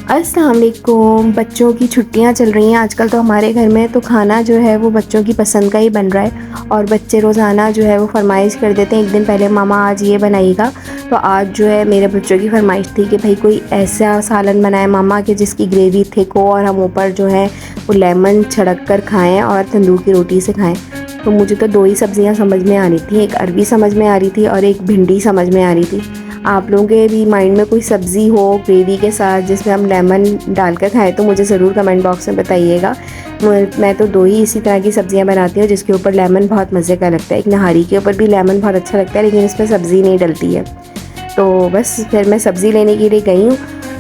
अस्सलाम वालेकुम। बच्चों की छुट्टियां चल रही हैं आजकल तो हमारे घर में, तो खाना जो है वो बच्चों की पसंद का ही बन रहा है और बच्चे रोज़ाना जो है वो फरमाइश कर देते हैं। एक दिन पहले मामा आज ये बनाइएगा, तो आज जो है मेरे बच्चों की फरमाइश थी कि भाई कोई ऐसा सालन बनाए मामा कि जिसकी ग्रेवी थिक हो और हम ऊपर जो है वो लेमन छिड़क कर खाएँ और तंदूर की रोटी से खाएँ। तो मुझे तो दो ही सब्ज़ियाँ समझ में आ रही थी, एक अरबी समझ में आ रही थी और एक भिंडी समझ में आ रही थी। आप लोगों के भी माइंड में कोई सब्ज़ी हो ग्रेवी के साथ जिसमें हम लेमन डालकर खाएं तो मुझे ज़रूर कमेंट बॉक्स में बताइएगा। मैं तो दो ही इसी तरह की सब्ज़ियां बनाती हूँ जिसके ऊपर लेमन बहुत मज़े का लगता है। एक नहारी के ऊपर भी लेमन बहुत अच्छा लगता है, लेकिन इसमें सब्ज़ी नहीं डलती है। तो बस फिर मैं सब्ज़ी लेने के लिए गई हूँ,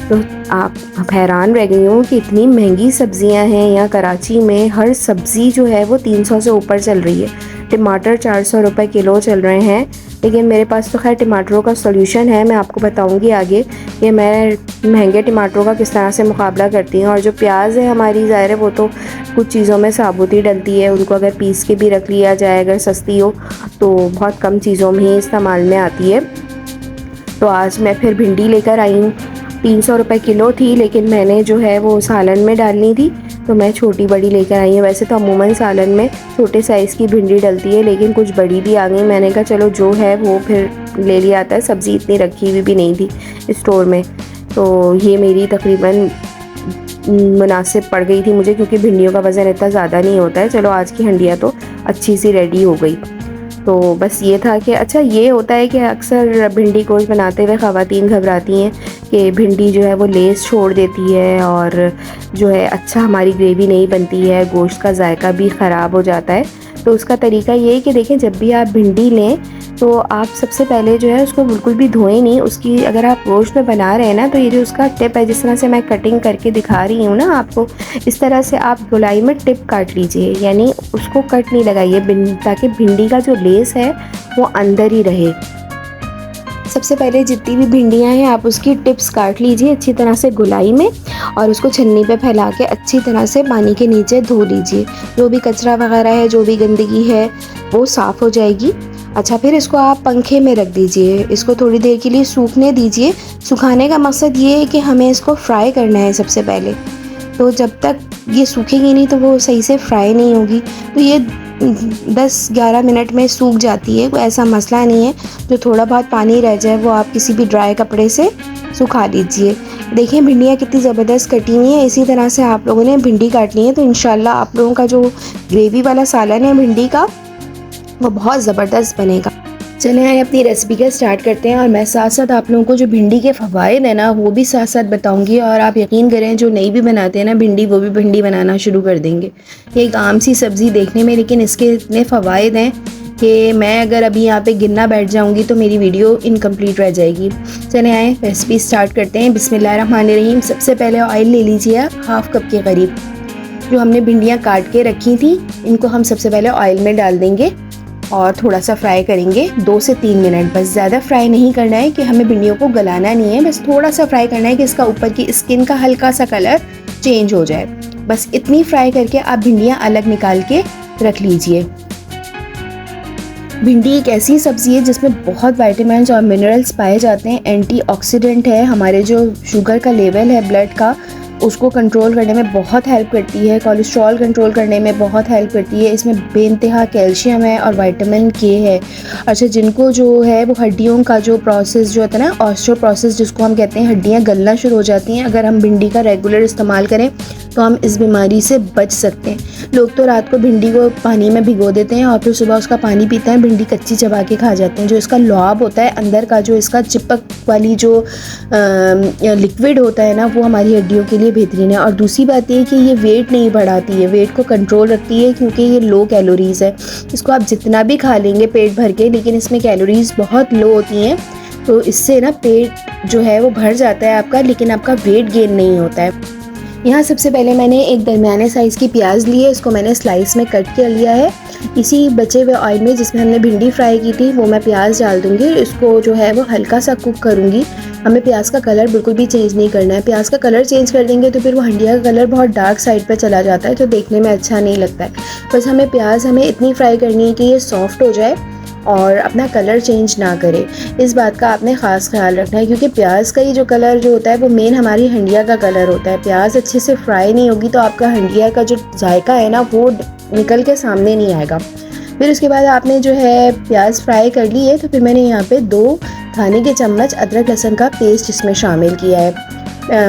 तो आप हैरान रह गई हूँ कि इतनी महंगी सब्ज़ियाँ हैं यहाँ कराची में। हर सब्ज़ी जो है वो 300 से ऊपर चल रही है। टमाटर 400 रुपये किलो चल रहे हैं, लेकिन मेरे पास तो खैर टमाटरों का सॉल्यूशन है। मैं आपको बताऊंगी आगे कि मैं महंगे टमाटरों का किस तरह से मुकाबला करती हूँ। और जो प्याज है हमारी, ज़ाहिर है वो तो कुछ चीज़ों में साबुत ही डलती है, उनको अगर पीस के भी रख लिया जाए अगर सस्ती हो तो बहुत कम चीज़ों में ही इस्तेमाल में आती है। तो आज मैं फिर भिंडी लेकर आई हूँ। 300 रुपये किलो थी, लेकिन मैंने जो है वो सालन में डालनी थी तो मैं छोटी बड़ी लेकर आई हूँ। वैसे तो अमूमन सालन में छोटे साइज़ की भिंडी डलती है, लेकिन कुछ बड़ी भी आ गई। मैंने कहा चलो जो है वो फिर ले लिया आता है। सब्ज़ी इतनी रखी हुई भी नहीं थी स्टोर में, तो ये मेरी तकरीबन मुनासिब पड़ गई थी मुझे, क्योंकि भिंडियों का वज़न इतना ज़्यादा नहीं होता है। चलो आज की हंडिया तो अच्छी सी रेडी हो गई। तो बस ये था कि अच्छा ये होता है कि अक्सर भिंडी गोश्त बनाते हुए ख़वातीन घबराती हैं कि भिंडी जो है वो लेस छोड़ देती है और जो है अच्छा हमारी ग्रेवी नहीं बनती है, गोश्त का जायका भी ख़राब हो जाता है। तो उसका तरीका ये है कि देखें, जब भी आप भिंडी लें तो आप सबसे पहले जो है उसको बिल्कुल भी धोएं नहीं। उसकी अगर आप गोश्त में बना रहे हैं ना, तो ये जो उसका टिप है, जिस तरह से मैं कटिंग करके दिखा रही हूँ ना आपको, इस तरह से आप गोलाई में टिप काट लीजिए, यानी उसको कट नहीं लगाइए ताकि भिंडी का जो लेस है वो अंदर ही रहे। सबसे पहले जितनी भी भिंडियाँ हैं आप उसकी टिप्स काट लीजिए अच्छी तरह से गोलाई में, और उसको छन्नी पे फैला के अच्छी तरह से पानी के नीचे धो लीजिए। जो भी कचरा वगैरह है, जो भी गंदगी है वो साफ़ हो जाएगी। अच्छा, फिर इसको आप पंखे में रख दीजिए, इसको थोड़ी देर के लिए सूखने दीजिए। सुखाने का मकसद ये है कि हमें इसको फ्राई करना है सबसे पहले। तो जब तक ये सूखेगी नहीं तो वो सही से फ्राई नहीं होगी। तो ये 10-11 मिनट में सूख जाती है, कोई ऐसा मसला नहीं है। जो थोड़ा बहुत पानी रह जाए वो आप किसी भी ड्राई कपड़े से सुखा लीजिए। देखिए भिंडियाँ कितनी ज़बरदस्त कटी हुई हैं। इसी तरह से आप लोगों ने भिंडी काटनी है, तो इंशाल्लाह आप लोगों का जो ग्रेवी वाला सालन है भिंडी का वो बहुत ज़बरदस्त बनेगा। चलें आए अपनी रेसिपी का स्टार्ट करते हैं, और मैं साथ साथ आप लोगों को जो भिंडी के फ़वाइद हैं ना वो भी साथ साथ बताऊंगी। और आप यकीन करें, जो नहीं भी बनाते हैं ना भिंडी, वो भी भिंडी बनाना शुरू कर देंगे। ये एक आम सी सब्ज़ी देखने में, लेकिन इसके इतने फ़वाइद हैं कि मैं अगर अभी यहाँ पे गिनना बैठ जाऊँगी तो मेरी वीडियो इनकम्प्लीट रह जाएगी। चलें आए रेसिपी स्टार्ट करते हैं। बिस्मिल्लाहिर्रहमानिर्रहीम। सबसे पहले ऑयल ले लीजिए आप 1/2 कप के करीब। जो हमने भिंडियाँ काट के रखी थी इनको हम सबसे पहले ऑयल में डाल देंगे और थोड़ा सा फ्राई करेंगे 2 से 3 मिनट। बस ज़्यादा फ्राई नहीं करना है कि हमें भिंडियों को गलाना नहीं है, बस थोड़ा सा फ्राई करना है कि इसका ऊपर की स्किन का हल्का सा कलर चेंज हो जाए। बस इतनी फ्राई करके आप भिंडियाँ अलग निकाल के रख लीजिए। भिंडी एक ऐसी सब्ज़ी है जिसमें बहुत विटामिन्स और मिनरल्स पाए जाते हैं। एंटीऑक्सीडेंट है, हमारे जो शुगर का लेवल है ब्लड का उसको कंट्रोल करने में बहुत हेल्प करती है। कोलेस्ट्रॉल कंट्रोल करने में बहुत हेल्प करती है। इसमें बेइंतहा कैल्शियम है और विटामिन के है। अच्छा, जिनको जो है वो हड्डियों का जो प्रोसेस जो होता है ना, ऑस्टियो प्रोसेस जिसको हम कहते हैं, हड्डियाँ गलना शुरू हो जाती हैं, अगर हम भिंडी का रेगुलर इस्तेमाल करें तो हम इस बीमारी से बच सकते हैं। लोग तो रात को भिंडी को पानी में भिगो देते हैं और फिर सुबह उसका पानी पीते हैं, भिंडी कच्ची चबा के खा जाते हैं। जो इसका लुआब होता है अंदर का, जो इसका चिपक वाली जो लिक्विड होता है ना, वो हमारी हड्डियों के लिए बेहतरीन है। और दूसरी बात ये कि ये वेट नहीं बढ़ाती है, वेट को कंट्रोल रखती है, क्योंकि ये लो कैलोरीज़ है। इसको आप जितना भी खा लेंगे पेट भर के, लेकिन इसमें कैलोरीज़ बहुत लो होती हैं, तो इससे ना पेट जो है वो भर जाता है आपका, लेकिन आपका वेट गेन नहीं होता है। यहाँ सबसे पहले मैंने एक दरमियाने साइज़ की प्याज ली है, इसको मैंने स्लाइस में कट कर लिया है। इसी बचे हुए ऑयल में जिसमें हमने भिंडी फ्राई की थी वो मैं प्याज डाल दूँगी। इसको जो है वो हल्का सा कुक करूँगी। हमें प्याज का कलर बिल्कुल भी चेंज नहीं करना है। प्याज का कलर चेंज कर देंगे तो फिर वो हंडिया का कलर बहुत डार्क साइड पर चला जाता है, तो देखने में अच्छा नहीं लगता है। बस हमें प्याज इतनी फ्राई करनी है कि ये सॉफ्ट हो जाए और अपना कलर चेंज ना करे। इस बात का आपने ख़ास ख्याल रखना है, क्योंकि प्याज का ही जो कलर जो होता है वो मेन हमारी हंडिया का कलर होता है। प्याज अच्छे से फ्राई नहीं होगी तो आपका हंडिया का जो जायका है ना वो निकल के सामने नहीं आएगा। फिर उसके बाद आपने जो है प्याज फ्राई कर ली है, तो फिर मैंने यहाँ पे 2 खाने के चम्मच अदरक लहसुन का पेस्ट इसमें शामिल किया है।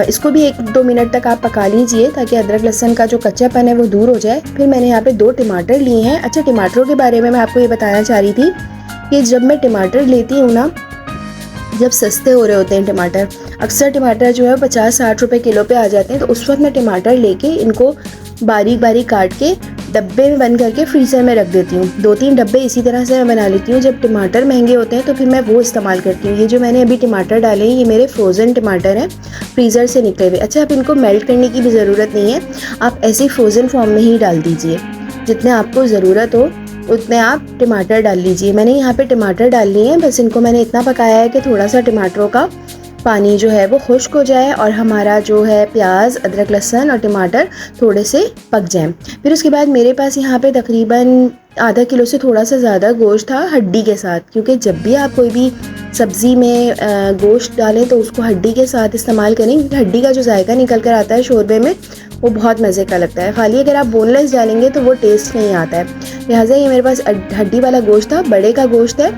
इसको भी 1-2 मिनट तक आप पका लीजिए ताकि अदरक लहसुन का जो कच्चापन है वो दूर हो जाए। फिर मैंने यहाँ पे 2 टमाटर लिए हैं। अच्छा, टमाटरों के बारे में मैं आपको ये बताना चाह रही थी कि जब मैं टमाटर लेती हूँ ना, जब सस्ते हो रहे होते हैं टमाटर, अक्सर टमाटर जो है 50-60 रुपये किलो पे आ जाते हैं, तो उस वक्त मैं टमाटर लेके इनको बारीक बारीक काट के डब्बे में बंद करके फ्रीज़र में रख देती हूँ। 2-3 डब्बे इसी तरह से मैं बना लेती हूँ। जब टमाटर महंगे होते हैं तो फिर मैं वो इस्तेमाल करती हूँ। ये जो मैंने अभी टमाटर डाले हैं ये मेरे फ्रोज़न टमाटर हैं, फ्रीज़र से निकले हुए। अच्छा, अब इनको मेल्ट करने की भी ज़रूरत नहीं है, आप ऐसे ही फ्रोज़न फॉर्म में ही डाल दीजिए। जितने आपको ज़रूरत हो उतने आप टमाटर डाल लीजिए। मैंने यहाँ पे टमाटर डाल लिए हैं, बस इनको मैंने इतना पकाया है कि थोड़ा सा टमाटरों का पानी जो है वो खुश्क हो जाए और हमारा जो है प्याज, अदरक लहसुन और टमाटर थोड़े से पक जाएं। फिर उसके बाद मेरे पास यहाँ पे तकरीबन आधा किलो से थोड़ा सा ज़्यादा गोश्त था हड्डी के साथ, क्योंकि जब भी आप कोई भी सब्ज़ी में गोश्त डालें तो उसको हड्डी के साथ इस्तेमाल करें, क्योंकि हड्डी का जो जायका निकल कर आता है शोरबे में वो बहुत मज़े का लगता है। खाली अगर आप बोनलेस डालेंगे तो वो टेस्ट नहीं आता है। लिहाजा ये मेरे पास हड्डी वाला गोश्त था, बड़े का गोश्त है,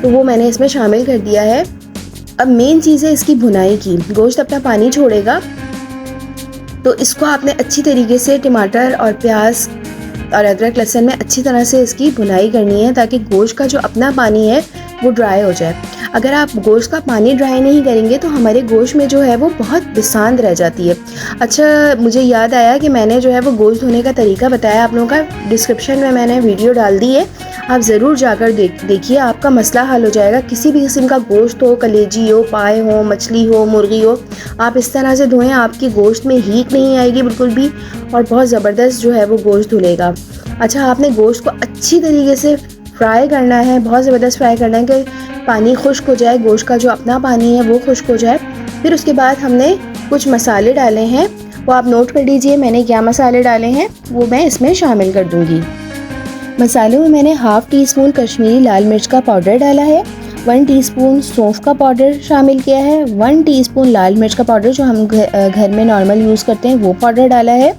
तो वो मैंने इसमें शामिल कर दिया है। अब मेन चीज़ है इसकी भुनाई की। गोश्त अपना पानी छोड़ेगा तो इसको आपने अच्छी तरीके से टमाटर और प्याज और अदरक लहसुन में अच्छी तरह से इसकी भुनाई करनी है ताकि गोश्त का जो अपना पानी है वो ड्राई हो जाए। अगर आप गोश्त का पानी ड्राई नहीं करेंगे तो हमारे गोश्त में जो है वो बहुत बिसांद रह जाती है। अच्छा, मुझे याद आया कि मैंने जो है वो गोश्त धोने का तरीका बताया आप लोगों का, डिस्क्रिप्शन में मैंने वीडियो डाल दी है, आप ज़रूर जाकर देखिए, आपका मसला हल हो जाएगा। किसी भी किस्म का गोश्त हो, कलेजी हो, पाए हो, मछली हो, मुर्गी हो, आप इस तरह से धोएं, आपकी गोश्त में हीट नहीं आएगी बिल्कुल भी और बहुत ज़बरदस्त जो है वो गोश्त धुलेगा। अच्छा, आपने गोश्त को अच्छी तरीके से फ्राई करना है, बहुत ज़बरदस्त फ्राई करना है कि पानी खुश्क हो जाए, गोश्त का जो अपना पानी है वो खुश्क हो जाए। फिर उसके बाद हमने कुछ मसाले डाले हैं, वो आप नोट कर लीजिए मैंने क्या मसाले डाले हैं, वो मैं इसमें शामिल कर दूँगी। मसालों में मैंने हाफ़ टी स्पून कश्मीरी लाल मिर्च का पाउडर डाला है, 1 टीस्पून सौंफ का पाउडर शामिल किया है, 1 टीस्पून लाल मिर्च का पाउडर जो हम घर में नॉर्मल यूज़ करते हैं वो पाउडर डाला है,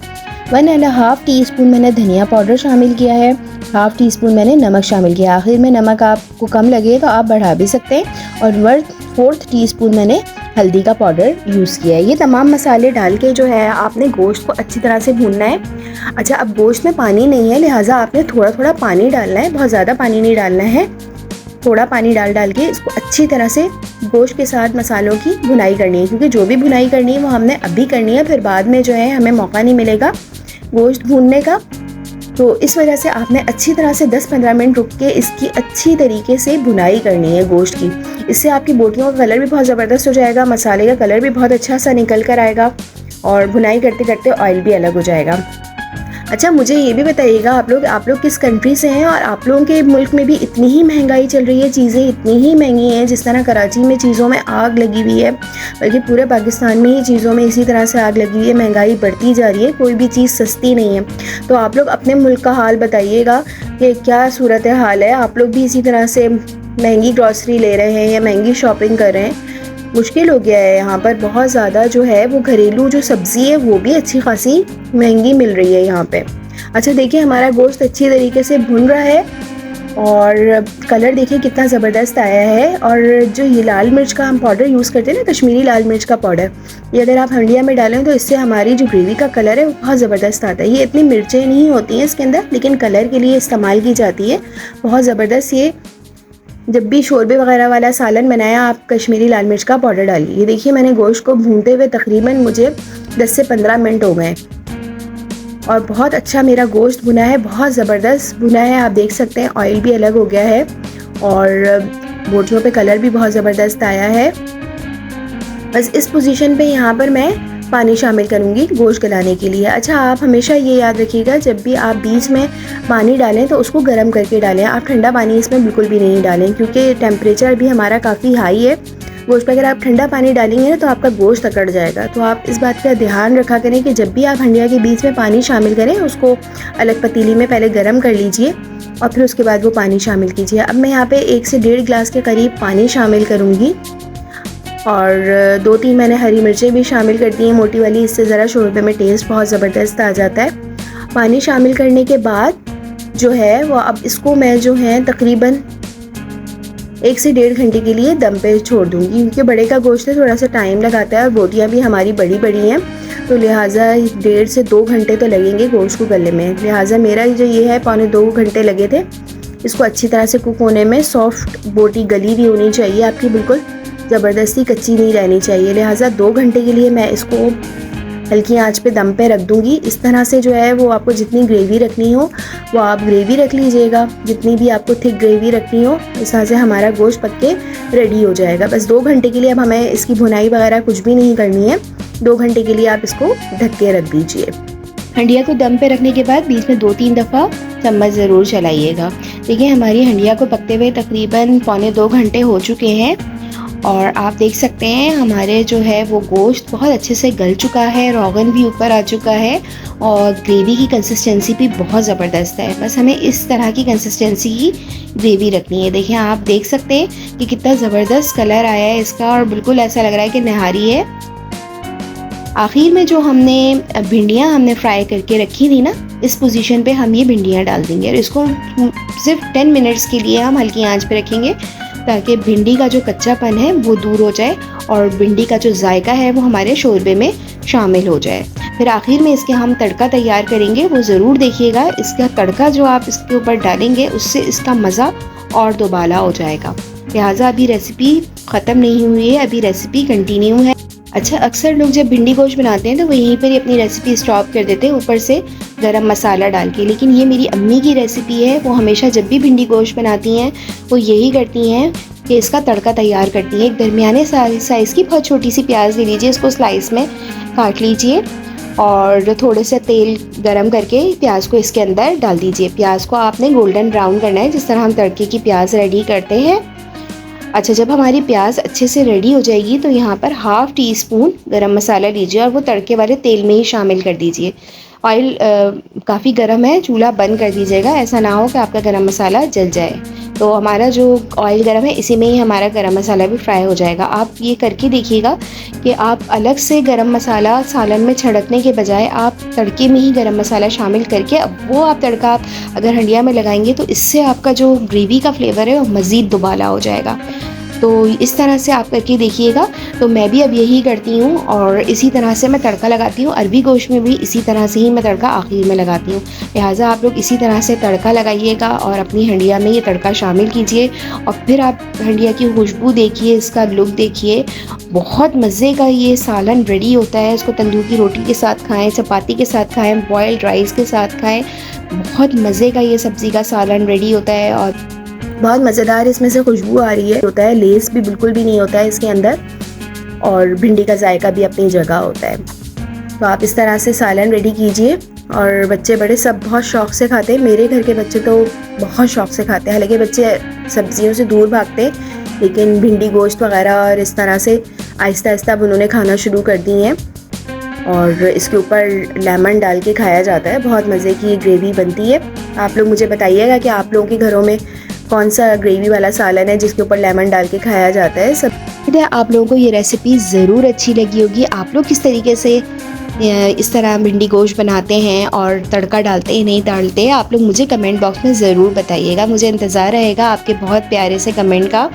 1.5 टीस्पून मैंने धनिया पाउडर शामिल किया है, हाफ़ टी स्पून मैंने नमक शामिल किया। आखिर में नमक आपको कम लगे तो आप बढ़ा भी सकते हैं। और 1/4 टीस्पून मैंने हल्दी का पाउडर यूज़ किया है। ये तमाम मसाले डाल के जो है आपने गोश्त को अच्छी तरह से भूनना है। अच्छा, अब गोश्त में पानी नहीं है, लिहाजा आपने थोड़ा थोड़ा पानी डालना है, बहुत ज़्यादा पानी नहीं डालना है। थोड़ा पानी डाल के इसको अच्छी तरह से गोश्त के साथ मसालों की भुनाई करनी है, क्योंकि जो भी भुनाई करनी है वो हमने अभी करनी है, फिर बाद में जो है हमें मौका नहीं मिलेगा गोश्त भूनने का। तो इस वजह से आपने अच्छी तरह से 10-15 मिनट रुक के इसकी अच्छी तरीके से भुनाई करनी है गोश्त की। इससे आपकी बोटियों का कलर भी बहुत ज़बरदस्त हो जाएगा, मसाले का कलर भी बहुत अच्छा सा निकल कर आएगा और भुनाई करते करते ऑयल भी अलग हो जाएगा। अच्छा, मुझे ये भी बताइएगा आप लोग किस कंट्री से हैं और आप लोगों के मुल्क में भी इतनी ही महंगाई चल रही है, चीज़ें इतनी ही महंगी हैं जिस तरह कराची में चीज़ों में आग लगी हुई है, बल्कि पूरे पाकिस्तान में ही चीज़ों में इसी तरह से आग लगी हुई है, महंगाई बढ़ती जा रही है, कोई भी चीज़ सस्ती नहीं है। तो आप लोग अपने मुल्क का हाल बताइएगा कि क्या सूरत हाल है, आप लोग भी इसी तरह से महंगी ग्रॉसरी ले रहे हैं या महंगी शॉपिंग कर रहे हैं? मुश्किल हो गया है यहाँ पर, बहुत ज़्यादा जो है वो घरेलू जो सब्ज़ी है वो भी अच्छी खासी महंगी मिल रही है यहाँ पे। अच्छा, देखिए हमारा गोश्त अच्छी तरीके से भुन रहा है और कलर देखिए कितना ज़बरदस्त आया है। और जो ये लाल मिर्च का हम पाउडर यूज़ करते हैं ना, कश्मीरी लाल मिर्च का पाउडर, ये अगर आप हंडिया में डालें तो इससे हमारी जो ग्रेवी का कलर है वो बहुत ज़बरदस्त आता है। ये इतनी मिर्चें नहीं होती हैं इसके अंदर, लेकिन कलर के लिए इस्तेमाल की जाती है, बहुत ज़बरदस्त। ये जब भी शोरबे वगैरह वाला सालन बनाया आप कश्मीरी लाल मिर्च का पाउडर डालिए। ये देखिए मैंने गोश्त को भूनते हुए तकरीबन मुझे 10 से 15 मिनट हो गए और बहुत अच्छा मेरा गोश्त भुना है, बहुत ज़बरदस्त भुना है। आप देख सकते हैं ऑयल भी अलग हो गया है और बोटियों पे कलर भी बहुत ज़बरदस्त आया है। बस इस पोजीशन पे यहाँ पर मैं पानी शामिल करूँगी गोश्त गलाने के लिए। अच्छा, आप हमेशा ये याद रखिएगा जब भी आप बीच में पानी डालें तो उसको गर्म करके डालें, आप ठंडा पानी इसमें बिल्कुल भी नहीं डालें, क्योंकि टेम्परेचर भी हमारा काफ़ी हाई है। गोश्त पे अगर आप ठंडा पानी डालेंगे ना तो आपका गोश्त अकड़ जाएगा। तो आप इस बात का ध्यान रखा करें कि जब भी आप हंडिया के बीच में पानी शामिल करें उसको अलग पतीली में पहले गर्म कर लीजिए और फिर उसके बाद वो पानी शामिल कीजिए। अब मैं यहाँ पे 1 से 1.5 गिलास के करीब पानी शामिल करूँगी और 2-3 मैंने हरी मिर्चें भी शामिल कर दी हैं मोटी वाली, इससे ज़रा शोरबे में टेस्ट बहुत ज़बरदस्त आ जाता है। पानी शामिल करने के बाद जो है वो अब इसको मैं जो है तकरीबन 1 से 1.5 घंटे के लिए दम पे छोड़ दूँगी, क्योंकि बड़े का गोश्त है थोड़ा सा टाइम लगाता है और बोटियाँ भी हमारी बड़ी बड़ी हैं, तो लिहाजा 1.5 से 2 घंटे तो लगेंगे गोश्त को गलने में। लिहाजा मेरा जो ये है 1.25 घंटे लगे थे इसको अच्छी तरह से कुक होने में। सॉफ्ट बोटी गली भी होनी चाहिए आपकी, बिल्कुल ज़बरदस्ती कच्ची नहीं रहनी चाहिए। लिहाजा 2 घंटे के लिए मैं इसको हल्की आंच पे दम पे रख दूँगी। इस तरह से जो है वो आपको जितनी ग्रेवी रखनी हो वो आप ग्रेवी रख लीजिएगा, जितनी भी आपको थिक ग्रेवी रखनी हो। इस तरह से हमारा गोश्त पक के रेडी हो जाएगा। बस 2 घंटे के लिए अब हमें इसकी भुनाई वगैरह कुछ भी नहीं करनी है। 2 घंटे के लिए आप इसको ढक के रख दीजिए। हंडिया को दम पे रखने के बाद बीच में 2-3 दफ़ा चम्मच ज़रूर चलाइएगा। देखिए हमारी हंडिया को पकते हुए तकरीबन 1.25 घंटे हो चुके हैं और आप देख सकते हैं हमारे जो है वो गोश्त बहुत अच्छे से गल चुका है, रोगन भी ऊपर आ चुका है और ग्रेवी की कंसिस्टेंसी भी बहुत ज़बरदस्त है। बस हमें इस तरह की कंसिस्टेंसी की ग्रेवी रखनी है। देखिए आप देख सकते हैं कि कितना ज़बरदस्त कलर आया है इसका और बिल्कुल ऐसा लग रहा है कि नहारी है। आखिर में जो भिंडियाँ हमने फ्राई करके रखी थी ना, इस पोजीशन पे हम ये भिंडियाँ डाल देंगे और इसको सिर्फ 10 मिनट्स के लिए हम हल्की आंच पे रखेंगे ताकि भिंडी का जो कच्चापन है वो दूर हो जाए और भिंडी का जो जायका है वो हमारे शोरबे में शामिल हो जाए। फिर आखिर में इसके हम तड़का तैयार करेंगे, वो ज़रूर देखिएगा। इसका तड़का जो आप इसके ऊपर डालेंगे उससे इसका मज़ा और दोबाला हो जाएगा। लिहाजा अभी रेसिपी ख़त्म नहीं हुई है, अभी रेसिपी कंटिन्यू है। अच्छा, अक्सर लोग जब भिंडी गोश्त बनाते हैं तो वो यहीं पर ही अपनी रेसिपी स्टॉप कर देते हैं ऊपर से गरम मसाला डाल के, लेकिन ये मेरी अम्मी की रेसिपी है। वो हमेशा जब भी भिंडी गोश्त बनाती हैं वो यही करती हैं कि इसका तड़का तैयार करती हैं। एक दरमियाने साइज़ की बहुत छोटी सी प्याज ले लीजिए, इसको स्लाइस में काट लीजिए और थोड़े से तेल गरम करके प्याज को इसके अंदर डाल दीजिए। प्याज को आपने गोल्डन ब्राउन करना है, जिस तरह हम तड़के की प्याज रेडी करते हैं। अच्छा, जब हमारी प्याज अच्छे से रेडी हो जाएगी तो यहाँ पर 1/2 टीस्पून गरम मसाला लीजिए और वो तड़के वाले तेल में ही शामिल कर दीजिए। ऑयल काफ़ी गर्म है, चूल्हा बंद कर दीजिएगा, ऐसा ना हो कि आपका गरम मसाला जल जाए। तो हमारा जो ऑयल गर्म है इसी में ही हमारा गरम मसाला भी फ्राई हो जाएगा। आप ये करके देखिएगा कि आप अलग से गरम मसाला सालन में छिड़कने के बजाय आप तड़के में ही गरम मसाला शामिल करके अब वो आप तड़का आप अगर हंडिया में लगाएंगे तो इससे आपका जो ग्रेवी का फ्लेवर है वो मज़ीद दुबाला हो जाएगा। तो इस तरह से आप करके देखिएगा। तो मैं भी अब यही करती हूँ और इसी तरह से मैं तड़का लगाती हूँ। अरबी गोश्त में भी इसी तरह से ही मैं तड़का आखिर में लगाती हूँ। लिहाजा आप लोग इसी तरह से तड़का लगाइएगा और अपनी हंडिया में ये तड़का शामिल कीजिए और फिर आप हंडिया की खुशबू देखिए, इसका लुक देखिए। बहुत मज़े का ये सालन रेडी होता है। इसको तंदूर की रोटी के साथ खाएँ, चपाती के साथ खाएँ, बॉयल्ड राइस के साथ खाएँ। बहुत मज़े का ये सब्ज़ी का सालन रेडी होता है और बहुत मज़ेदार इसमें से खुशबू आ रही है। होता है, लेस भी बिल्कुल भी नहीं होता है इसके अंदर और भिंडी का जायका भी अपनी जगह होता है। तो आप इस तरह से सालन रेडी कीजिए और बच्चे बड़े सब बहुत शौक़ से खाते हैं। मेरे घर के बच्चे तो बहुत शौक़ से खाते हैं। हालांकि बच्चे सब्जियों से दूर भागते हैं, लेकिन भिंडी गोश्त वगैरह और इस तरह से आहिस्ता आहिस्ता अब उन्होंने खाना शुरू कर दी हैं और इसके ऊपर लेमन डाल के खाया जाता है। बहुत मज़े की ग्रेवी बनती है। आप लोग मुझे बताइएगा कि आप लोगों के घरों में कौन सा ग्रेवी वाला सालन है जिसके ऊपर लेमन डाल के खाया जाता है। सब आप लोगों को ये रेसिपी ज़रूर अच्छी लगी होगी। आप लोग किस तरीके से इस तरह भिंडी गोश्त बनाते हैं और तड़का डालते हैं नहीं डालते, आप लोग मुझे कमेंट बॉक्स में ज़रूर बताइएगा। मुझे इंतज़ार रहेगा आपके बहुत प्यारे से कमेंट का।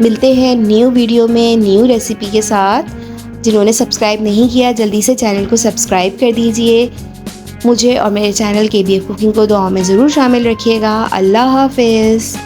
मिलते हैं न्यू वीडियो में न्यू रेसिपी के साथ। जिन्होंने सब्सक्राइब नहीं किया जल्दी से चैनल को सब्सक्राइब कर दीजिए। मुझे और मेरे चैनल KBF कुकिंग को दुआ में ज़रूर शामिल रखिएगा। अल्लाह हाफ़िज़।